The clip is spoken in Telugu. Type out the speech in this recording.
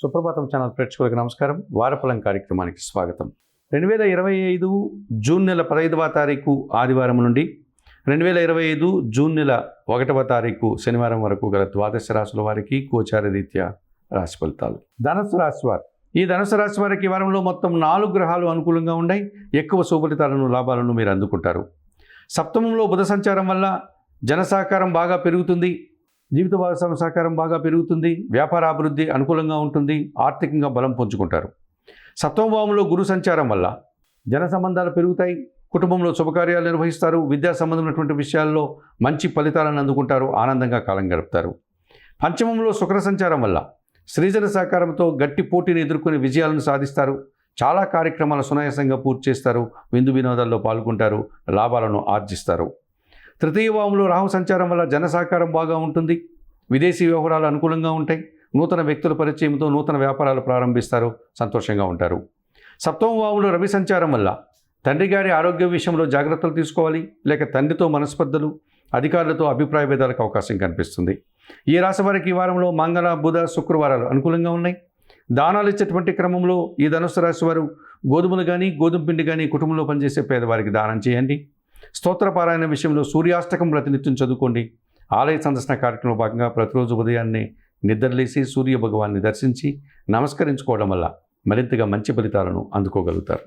సుప్రభాతం ఛానల్ ప్రేక్షకులకు నమస్కారం. వారఫలం కార్యక్రమానికి స్వాగతం. 2025 జూన్ నెల 15వ తారీఖు ఆదివారం నుండి 2025 జూన్ నెల 1వ తారీఖు శనివారం వరకు గల ద్వాదశ రాశుల వారికి గోచార రీత్యా రాశి ఫలితాలు. ధనుసు రాశి వారు, ఈ ధనుసు రాశి వారికి ఈ వారంలో మొత్తం 4 గ్రహాలు అనుకూలంగా ఉన్నాయి. ఎక్కువ శుభఫలితాలను లాభాలను మీరు అందుకుంటారు. సప్తమంలో బుధ సంచారం వల్ల జన సహకారం బాగా పెరుగుతుంది. జీవిత భాగస్వామి సహకారం బాగా పెరుగుతుంది. వ్యాపార అభివృద్ధి అనుకూలంగా ఉంటుంది. ఆర్థికంగా బలం పుంజుకుంటారు. సప్తమ భావంలో గురు సంచారం వల్ల జన సంబంధాలు పెరుగుతాయి. కుటుంబంలో శుభకార్యాలు నిర్వహిస్తారు. విద్యా సంబంధమైనటువంటి విషయాల్లో మంచి ఫలితాలను అందుకుంటారు. ఆనందంగా కాలం గడుపుతారు. పంచమంలో శుక్ర సంచారం వల్ల సృజన సహకారంతో గట్టి పోటీని ఎదుర్కొని విజయాలను సాధిస్తారు. చాలా కార్యక్రమాలు సునాయాసంగా పూర్తి చేస్తారు. విందు వినోదాల్లో పాల్గొంటారు. లాభాలను ఆర్జిస్తారు. తృతీయ భావంలో రాహు సంచారం వల్ల జన సహకారం బాగా ఉంటుంది. విదేశీ వ్యవహారాలు అనుకూలంగా ఉంటాయి. నూతన వ్యక్తుల పరిచయంతో నూతన వ్యాపారాలు ప్రారంభిస్తారు. సంతోషంగా ఉంటారు. సప్తమ భావంలో రవి సంచారం వల్ల తండ్రి గారి ఆరోగ్య విషయంలో జాగ్రత్తలు తీసుకోవాలి. లేక తండ్రితో మనస్పర్ధలు, అధికారులతో అభిప్రాయ భేదాలకు అవకాశం కనిపిస్తుంది. ఈ రాశి వారికి ఈ వారంలో మంగళ, బుధ, శుక్రవారాలు అనుకూలంగా ఉన్నాయి. దానాలు ఇచ్చేటువంటి క్రమంలో ఈ ధనుసు రాశి వారు గోధుమలు కానీ గోధుమ పిండి కానీ కుటుంబంలో పనిచేసే పేదవారికి దానం చేయండి. స్తోత్రపారాయణ విషయంలో సూర్యాష్టకం ప్రతినిత్యం చదువుకోండి. ఆలయ సందర్శన కార్యక్రమంలో భాగంగా ప్రతిరోజు ఉదయాన్నే నిద్రలేసి సూర్య భగవాన్ని దర్శించి నమస్కరించుకోవడం వల్ల మరింతగా మంచి ఫలితాలను అందుకోగలుగుతారు.